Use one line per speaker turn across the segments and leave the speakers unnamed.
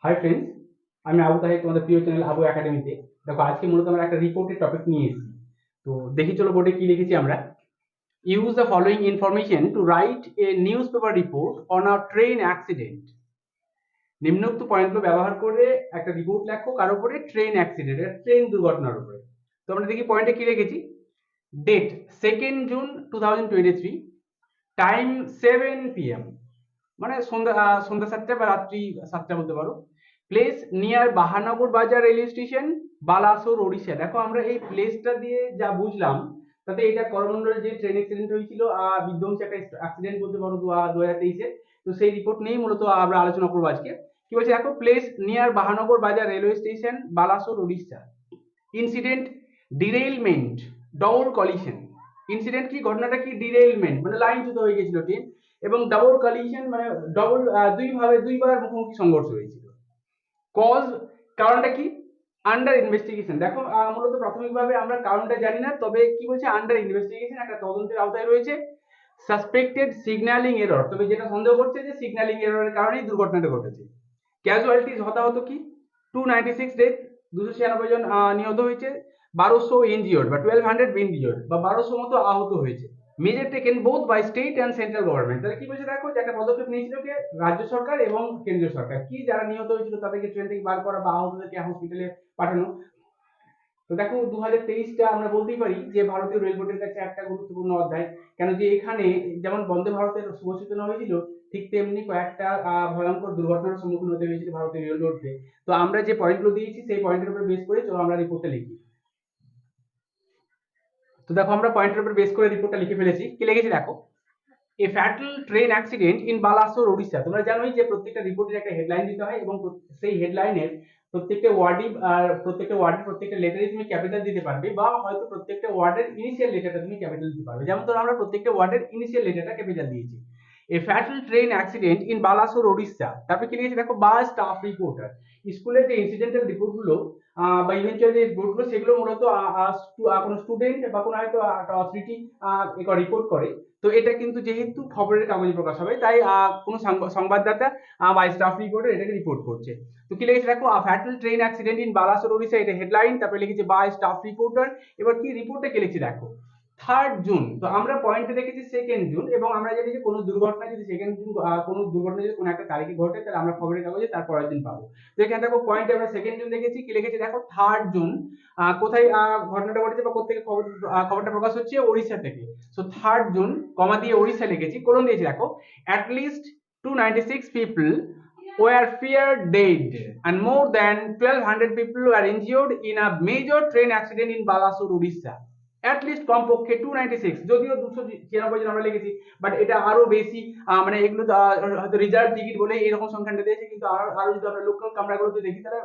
Hi friends, আমি আবু তাহের, তোমাদের প্রিয় চ্যানেল আবু একাডেমিতে। দেখো, আজকে মূলত আমরা একটা রিপোর্টের টপিক নিয়ে এসেছি। তো দেখি চলো বোর্ডে কি লিখেছি আমরা। Use the following information to write a news paper report on a train accident. নিম্নোক্ত পয়েন্টগুলো ব্যবহার করে একটা রিপোর্ট লেখো কার উপরে? ট্রেন অ্যাক্সিডেন্ট, ট্রেন দুর্ঘটনার উপরে। তো আমরা দেখি পয়েন্টে কি লিখেছি। Date 2nd June 2023, time 7 PM, মানে সন্ধ্যা 7টা বা রাত্রি 7টা বলতে পারো। Place near Bahanagar Bazar railway station, Balasore, Odisha. দেখো, আমরা এই প্লেসটা দিয়ে যা বুঝলাম তাতে এটা করমণ্ডলে যে ট্রেন অ্যাক্সিডেন্ট হয়েছিল, বিধ্বংসী একটা অ্যাক্সিডেন্ট বলতে পারো 2023-এ। তো সেই রিপোর্ট নিয়েই মূলত আমরা আলোচনা করবো আজকে। কি বলছে দেখো, place near Bahanagar Bazar railway station, Balasore, Odisha. Incident derailment, double collision. Incident কি, ঘটনাটা কি? ডিরেইলমেন্ট মানে লাইনচ্যুত হয়ে গেছিল ট্রেন, এবং ডাবল কলিশন মানে ডবল, দুইবার মুখোমুখি সংঘর্ষ হয়েছিল। কজ, কারণটা কি? Under investigation. দেখো, মূলত প্রাথমিকভাবে আমরা কারণটা জানি না, তবে কি বলছে, আন্ডার ইনভেস্টিগেশন, একটা তদন্তের আওতায় রয়েছে। সাসপেক্টেড সিগন্যালিং এরর, তবে যেটা সন্দেহ করছে যে সিগন্যালিং এররের কারণেই দুর্ঘটনাটা ঘটেছে। ক্যাজুয়ালিটিস, হতাহত কি? 296 ডেথ, 296 জন নিহত হয়েছে, 1200 ইনজিওর্ড বা 1200 ইনজিওর্ড বা 1200 মতো আহত হয়েছে। Major taken both by state and central government. তাহলে কি বলছে দেখো, যে একটা পদক্ষেপ নিয়েছিল কে? রাজ্য সরকার এবং কেন্দ্রীয় সরকার। কি, যারা নিহত হয়েছিল তাদেরকে ট্রেন থেকে বার করা বা আহতদেরকে হসপিটালে পাঠানো। তো দেখো, 2023টা আমরা বলতেই পারি যে ভারতীয় রেলবোর্ডের কাছে একটা গুরুত্বপূর্ণ অধ্যায়। কেন যে এখানে যেমন বন্দে ভারতের শুভ সূচনা হয়েছিল, ঠিক তেমনি কয়েকটা ভয়ঙ্কর দুর্ঘটনার সম্মুখীন হতে হয়েছিল ভারতীয় রেলরোডকে। তো আমরা যে পয়েন্টগুলো দিয়েছি সেই পয়েন্টের উপর বেস করে চলো আমরা রিপোর্টটা লিখি। তো দেখো, আমরা পয়েন্টের উপর বেস করে রিপোর্টটা লিখে ফেলেছি। কি লিখেছি দেখো, a fatal train accident in Balasore, Odisha. তোমরা জানোই যে প্রত্যেকটা রিপোর্টের একটা হেডলাইন দিতে হয়, এবং সেই হেডলাইনের প্রত্যেকটা ওয়ার্ডের প্রত্যেকটা লেটারই তুমি ক্যাপিটাল দিতে পারবে, বা হয়তো প্রত্যেকটা ওয়ার্ডের ইনিশিয়াল লেটারটা তুমি ক্যাপিটাল দিতে পারবে। যেমন ধরো, আমরা প্রত্যেকটা ওয়ার্ডের ইনিশিয়াল লেটারটা ক্যাপিটাল দিয়েছি। A fatal train accident in Balasore, Odisha. তারপরে কি লিখেছি দেখো, বা স্টাফ রিপোর্টার। স্কুলের যে ইনসিডেন্টাল রিপোর্টগুলো বা ইভেন্চুয়াল যে রিপোর্টগুলো, সেগুলো মূলত কোনো স্টুডেন্ট বা কোনো হয়তো অথরিটি রিপোর্ট করে। তো এটা কিন্তু যেহেতু খবরের কাগজে প্রকাশ হবে, তাই কোনো সংবাদদাতা বা স্টাফ রিপোর্টার এটাকে রিপোর্ট করছে। তো কি লিখেছে দেখো, fatal train accident in Balasore, Odisha, এটা হেডলাইন। তারপরে লিখেছে বাই স্টাফ রিপোর্টার। এবার কি রিপোর্টে কে লিখছে দেখো, 3rd জুন। তো আমরা পয়েন্টে দেখেছি 2nd জুন, এবং আমরা জানি যে কোনো দুর্ঘটনা যদি 2nd জুন, কোনো দুর্ঘটনা যদি কোনো একটা তারিখে ঘটে, তাহলে আমরা খবরের কাগজে তার পরের দিন পাবো। তো এখানে দেখো, পয়েন্টে আমরা 2nd জুন দেখেছি। কি লিখেছি দেখো, 3rd জুন। কোথায় ঘটনাটা ঘটেছে বা কোথেকে খবরটা প্রকাশ হচ্ছে? ওড়িশা থেকে। সো 3rd জুন, কমা দিয়ে ওড়িশা লিখেছি, কোলন দিয়েছি দেখো, at least 296 people were feared dead and more than 1200 people were injured in a major train accident in Balasore, Odisha. At least কমপক্ষে 296, যদিও 296 জন আমরা লিখেছি, বাট এটা আরো বেশি। মানে এগুলো হয়তো রিজার্ভ টিকিট বলে এরকম সংখ্যাটা দিয়েছে, কিন্তু আরো যদি আমরা লোকাল কামরাগুলোতে দেখি, তাহলে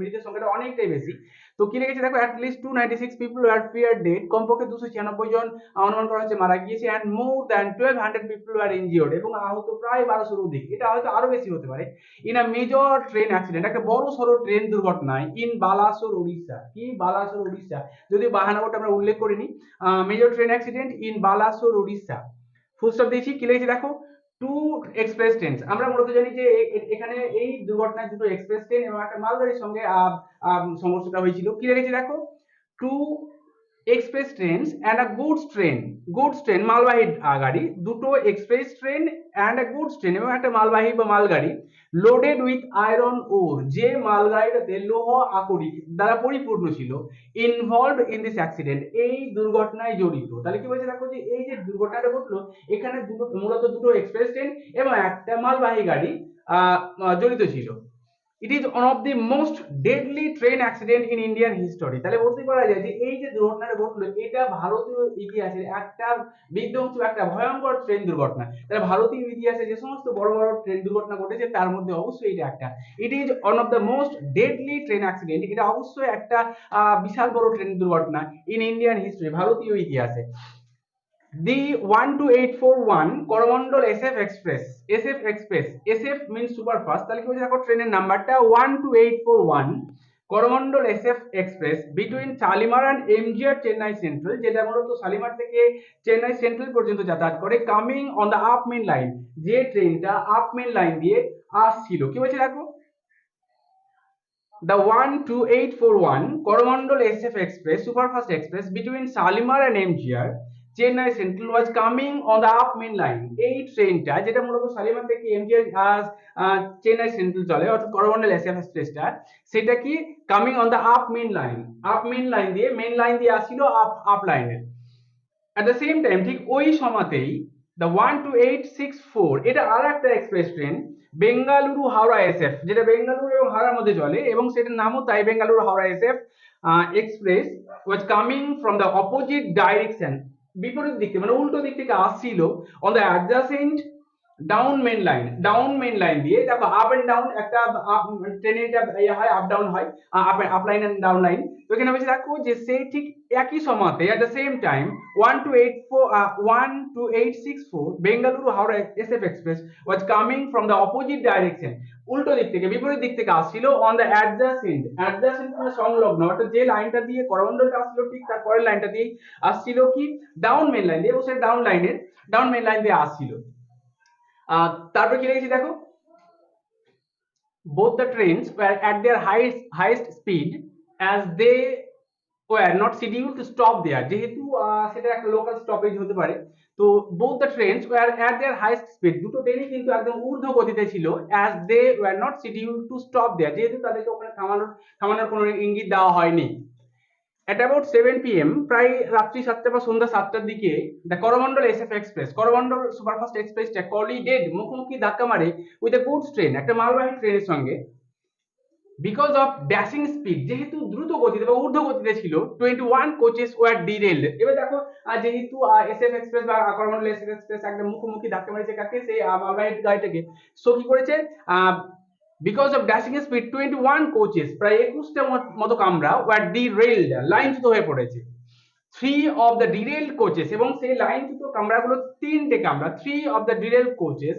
মৃতের সংখ্যাটা অনেকটাই বেশি। তো কি লিখেছে দেখো, at least 296 people are fear dead, কমপক্ষে 296 জন অনুমান করা হচ্ছে মারা গিয়েছে, and more than 1200 people are injured, এবং আহত প্রায় 1200-র অধিক। এটা হয়তো আরো বেশি হতে পারে। In a major train accident, একটা বড় সড়ো ট্রেন দুর্ঘটনায়, ইন বালাসোর, ওড়িশা। কি, বালাসোর, ওড়িশা। যদি বাহানগরটা আমরা উল্লেখ করিনি। Major train accident in Balasore, Odisha. Full stop দিয়েছি। কি লিখেছি দেখো, টু এক্সপ্রেস ট্রেন। আমরা মূলত জানি যে এখানে এই দুর্ঘটনায় দুটো এক্সপ্রেস ট্রেন এবং একটা মালগাড়ির সঙ্গে সংঘর্ষটা হয়েছিল। কি লিখেছি দেখো, to express trains and a goods train মালবাহী গাড়ি, দুটো express train and a goods train, এবং একটা মালবাহী বা মালগাড়ি, লোডেড উইথ আয়রন ওর, যে মালগাড়িটাতে লৌহ আকরিক দ্বারা পরিপূর্ণ ছিল, ইনভলভড ইন দিস অ্যাক্সিডেন্ট, এই দুর্ঘটনায় জড়িত। তাহলে কি বলছে দেখো, যে এই যে দুর্ঘটনাটা ঘটলো, এখানে মূলত দুটো এক্সপ্রেস ট্রেন এবং একটা মালবাহী গাড়ি জড়িত ছিল। It is one of the most deadly train accident in Indian history. তাহলে বলতে পারা যায় যে এই যে দুর্ঘটনাটা ঘটলো, এটা ভারতীয় ইতিহাসের একটা বিধ্বংসী, একটা ভয়ঙ্কর ট্রেন দুর্ঘটনা। তাহলে ভারতীয় ইতিহাসে যে সমস্ত বড় বড় ট্রেন দুর্ঘটনা ঘটেছে, তার মধ্যে অবশ্যই এটা একটা। It is one of the most deadly train accident, এটা অবশ্যই একটা বিশাল বড় ট্রেন দুর্ঘটনা ইন ইন্ডিয়ান হিস্ট্রি, ভারতীয় ইতিহাসে। The 12841 Coromandel SF means super fast। তাহলে কি বলছে দেখো, ট্রেনের নাম্বারটা 12841 Coromandel SF express between Shalimar and MGR Chennai central, যেটা মূলত শালিমার থেকে চেন্নাই সেন্ট্রাল পর্যন্ত যাতায়াত করে, coming on the up main line, যে ট্রেনটা আপ মেন লাইন দিয়ে আসছিল। কি বলছে দেখো, The 12841 Coromandel SF Express, Superfast Express between Shalimar and MGR, Chennai Central was coming on the up main line. এই ট্রেনটা যেটা মূলত শালিমার থেকে এমজিআর চেন্নাই সেন্ট্রাল চলে অর্থাৎ করমন্ডল এসএফ এক্সপ্রেসটা, সেটা কি coming on the up main line দিয়ে আসছিল আপ লাইনে। অ্যাট দ্য সেম টাইম ঠিক ওই সময়তেই দ্য 12864 এটা আর একটা express train Bengaluru Howrah SF, যেটা বেঙ্গালুরু এবং হাওড়ার মধ্যে চলে এবং সেটার নামও তাই Bengaluru Howrah SF express, was coming from the opposite direction, বিপরীত দিক থেকে মানে উল্টো দিক থেকে আসছিল on the adjacent down main line দিয়ে। দেখো আপ এন্ড ডাউন একটা ট্রেনে এটা হয়, আপ ডাউন হয়, up line and down line. তো এখানে বলছে দেখো যে সেই ঠিক একই সময়তে at the same time 12864 Bengaluru Howrah SF express was coming from the opposite direction, উল্টো দিক থেকে বিপরীত দিক থেকে আসছিল অন দ্য অ্যাডজাসেন্ট মানে সংলগ্ন, অর্থাৎ যে লাইনটা দিয়ে করমণ্ডলটা আসছিল ঠিক তার পরের লাইনটা দিয়ে আসছিল কি ডাউন মেন লাইন দিয়ে, এবং সেই ডাউন মেন লাইন দিয়ে আসছিল। তারপর কি লিখেছি দেখো, both the trains were at their highest speed as they were not scheduled to stop there, যেহেতু সেটা একটা লোকাল স্টপেজ হতে পারে। তো both the trains were at their highest speed, দুটো ট্রেনই কিন্তু একদম ঊর্ধ্ব গতিতে ছিল, as they were not scheduled to stop there, যেহেতু তাদেরকে ওখানে থামানোর কোনো ইঙ্গিত দেওয়া হয়নি। At about 7 p.m. প্রায় রাত্রি 7টা বা সন্ধ্যা 7টার দিকে the Coromandel SF express, Coromandel superfast এক্সপ্রেসটা কলিডেড মুখোমুখি ধাক্কা মারে উইথ এ গুডস ট্রেন, একটা মালবাহী ট্রেনের সঙ্গে। বিকজ অফ ড্যাশিং স্পিড, যেহেতু দ্রুত গতিতে বা ঊর্ধ্ব গতিতে ছিল, 21 কোচেস ওয়ার ডিরেলড। এবার দেখো যেহেতু এসএফ এক্সপ্রেস বা করমন্ডল এসএফ এক্সপ্রেস একদম মুখোমুখি ধাক্কা মারেছে কাকে, সেই মালবাহী গাড়িটাকে। সো কি করেছে, because of dashing speed 21 coaches, প্রায় 21টা মতো কামরা ওয়ার ডিরেলড, লাইনচ্যুত হয়ে পড়েছে। 3 of the derailed coaches, এবং সেই লাইনচ্যুত কামরাগুলো 3টে কামরা, 3 of the derailed coaches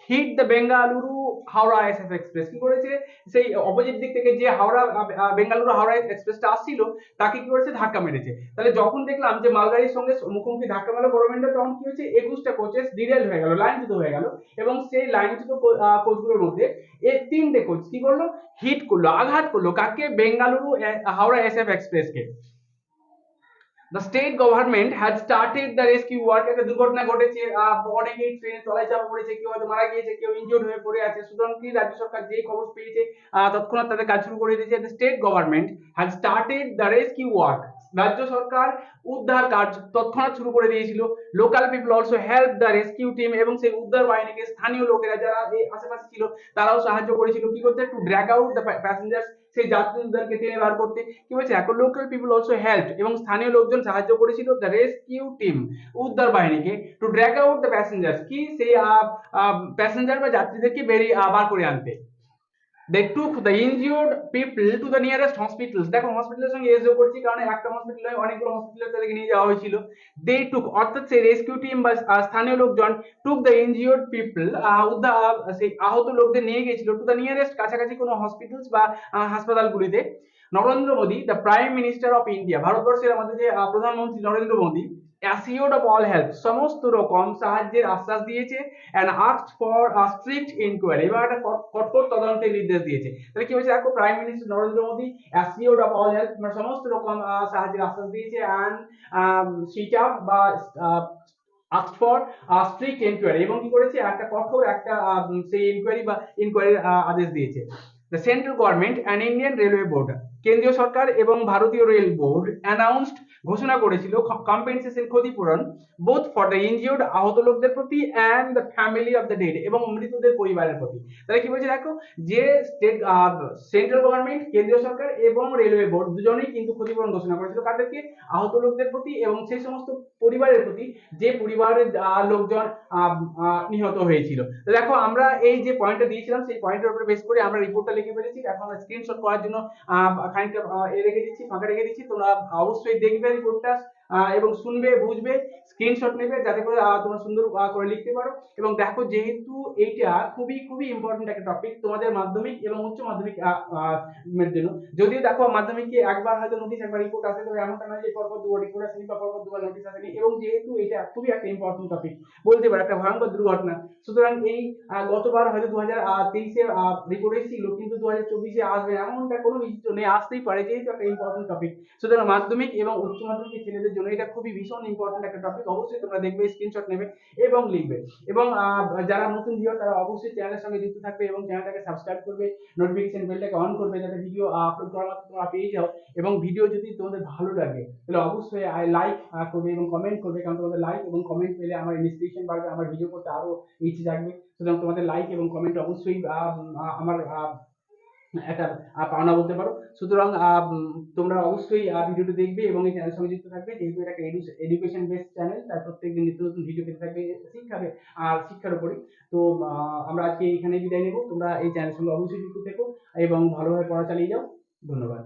hit the Bengaluru Howrah SF express. কি করেছে, সেই অপোজিট দিক থেকে যে বেঙ্গালুরু হাওড়া এক্সপ্রেসটা আসছিল তাকে কি করেছে, ধাক্কা মেরেছে। তাহলে যখন দেখলাম যে মালগাড়ির সঙ্গে মুখোমুখি ধাক্কা মারলো করমন্ডল, তখন কি হয়েছে 21টা কোচেস ডিরেলড হয়ে গেল, লাইনচ্যুত হয়ে গেল, এবং সেই লাইনচ্যুত কোচগুলোর মধ্যে এই 3টে কোচ কি করলো, হিট করলো, আঘাত করলো কাকে, বেঙ্গালুরু হাওড়া এসএফ এক্সপ্রেসকে। The state government had started the rescue work, একটা দুর্ঘটনা ঘটেছে, অনেকেই ট্রেনে তলায় চাপা পড়েছে, কেউ হয়তো মারা গিয়েছে, কেউ ইনজিওর্ড হয়ে পড়ে আছে, সুতরাং কি রাজ্য সরকার যেই খবর পেয়েছে তৎক্ষণাৎ তাদের কাজ শুরু করে দিয়েছে। The state government had started the rescue work, রাজ্য সরকার উদ্ধার কাজ তৎক্ষণাৎ শুরু করে দিয়েছিল। Local people also help the rescue team, এবং সেই উদ্ধার বাহিনীকে স্থানীয় লোকেরা যারা এই আশেপাশে ছিল তারাও সাহায্য করেছিল কি করতে, to drag out the passengers, সেই যাত্রীদেরকে টেনে বার করতে। কি বলছে, এখন লোকাল পিপল অলসো হেল্প, এবং স্থানীয় লোকজন সাহায্য করেছিল দ্য রেস্কিউ টিম, উদ্ধার বাহিনীকে, to drag out the passengers, কি সেই প্যাসেঞ্জার বা যাত্রীদেরকে বেরিয়ে বার করে আনতে। They took the injured people to the nearest hospitals, দেখো হসপিটালের সঙ্গে এসও করছি কারণ একটা হসপিটাল নয় অনেকগুলো হসপিটালে তাদেরকে নিয়ে যাওয়া হয়েছিল। They took, অর্থাৎ সেই রেস্কিউ টিম বা স্থানীয় লোকজন took the injured people, সেই আহত লোকদের নিয়ে গেছিল টু দ্য নিয়ারেস্ট, কাছাকাছি কোনো হসপিটালস বা হাসপাতালগুলিতে। Narendra Modi, the prime minister of India, ভারতবর্ষের আমাদের যে প্রধানমন্ত্রী Narendra Modi, assured of all help, সমস্ত রকম সাহায্যের আশ্বাস দিয়েছে, and asked for a strict inquiry, এবং একটা কঠোর তদন্তের নির্দেশ দিয়েছে। তাহলে কি হয়েছে দেখো, prime minister Narendra Modi assured of all help মানে সমস্ত রকম সাহায্যের আশ্বাস দিয়েছে, and switch up বা asked for a strict inquiry, এবং কি করেছে একটা কঠোর একটা সেই ইনকোয়ারির আদেশ দিয়েছে। The central government and Indian Railway Board, কেন্দ্রীয় সরকার এবং ভারতীয় রেল বোর্ড অ্যানাউন্সড, ঘোষণা করেছিল কম্পেনসেশন, ক্ষতিপূরণ, বোথ ফর দ্য ইনজিওর্ড, আহত লোকদের প্রতি, and the family of the dead, এবং মৃতদের পরিবারের প্রতি। তাহলে কি বলছে দেখো, যে সেন্ট্রাল গভর্নমেন্ট, কেন্দ্রীয় সরকার এবং রেলওয়ে বোর্ড দুজনেই কিন্তু ক্ষতিপূরণ ঘোষণা করেছিল কাদেরকে, আহত লোকদের প্রতি এবং সেই সমস্ত পরিবারের প্রতি যে পরিবারের লোকজন নিহত হয়েছিল। তো দেখো আমরা এই যে পয়েন্টটা দিয়েছিলাম সেই পয়েন্টের উপরে বেস করে আমরা রিপোর্টটা লিখে ফেলেছি। এখন আমরা স্ক্রিনশট করার জন্য খানিকটা রেখে দিচ্ছি, ফাঁকা রেখে দিচ্ছি, তোমরা অবশ্যই দেখবে রিপোর্টটা এবং শুনবে, বুঝবে, স্ক্রিনশট নেবে যাতে করে তোমরা সুন্দর করে লিখতে পারো। এবং দেখো যেহেতু এইটা খুবই খুবই ইম্পর্টেন্ট একটা টপিক তোমাদের মাধ্যমিক এবং উচ্চ মাধ্যমিক এর জন্য। যদিও দেখো মাধ্যমিকে একবার হয়তো নোটিশ একবার রিপোর্ট আসে, তবে এমনটা নয় যে পরপর দুবার রিপোর্ট আসেনি বা পরপর দুবার নোটিশ আসেনি। এবং যেহেতু এটা খুবই একটা ইম্পর্টেন্ট টপিক, বলতে পারো একটা ভয়ঙ্কর দুর্ঘটনা, সুতরাং এই গতবার হয়তো 2023-এ রিপোর্ট এসেছিল, কিন্তু 2024-এ আসবে এমনটা কোনো নিশ্চিত নেই, আসতেই পারে, যেহেতু একটা ইম্পর্টেন্ট টপিক। সুতরাং মাধ্যমিক এবং উচ্চ মাধ্যমিক ছেলেদের জন্য এটা খুবই ভীষণ ইম্পর্টেন্ট একটা টপিক। অবশ্যই তোমরা দেখবে, স্ক্রিনশট নেবে এবং লিখবে। এবং যারা নতুন ভিউয়ার তারা অবশ্যই চ্যানেলের সঙ্গে যুক্ত থাকবে এবং চ্যানেলটাকে সাবস্ক্রাইব করবে, নোটিফিকেশন বেলটাকে অন করবে যাতে ভিডিও আপলোড করা মাত্র তোমরা পেয়ে যাও। এবং ভিডিও যদি তোমাদের ভালো লাগে তাহলে অবশ্যই লাইক করবে এবং কমেন্ট করবে, কারণ তোমাদের লাইক এবং কমেন্ট পেলে আমার ইন্সপিরেশন বাড়বে, আমার ভিডিও করতে আরো ইচ্ছে জাগবে। সুতরাং তোমাদের লাইক এবং কমেন্ট অবশ্যই আমার একটা পাওনা বলতে পারো। সুতরাং তোমরা অবশ্যই ভিডিওটি দেখবে এবং এই চ্যানেলের সঙ্গে যুক্ত থাকবে, যেহেতু এটা একটা এডুকেশন বেসড চ্যানেল, তাই প্রত্যেকদিন নিত্য নতুন ভিডিও পেতে থাকবে শিক্ষার উপরে। তো আমরা আজকে এখানে বিদায় নেব। তোমরা এই চ্যানেলের সঙ্গে অবশ্যই যুক্ত থেকো এবং ভালোভাবে পড়া চালিয়ে যাও। ধন্যবাদ।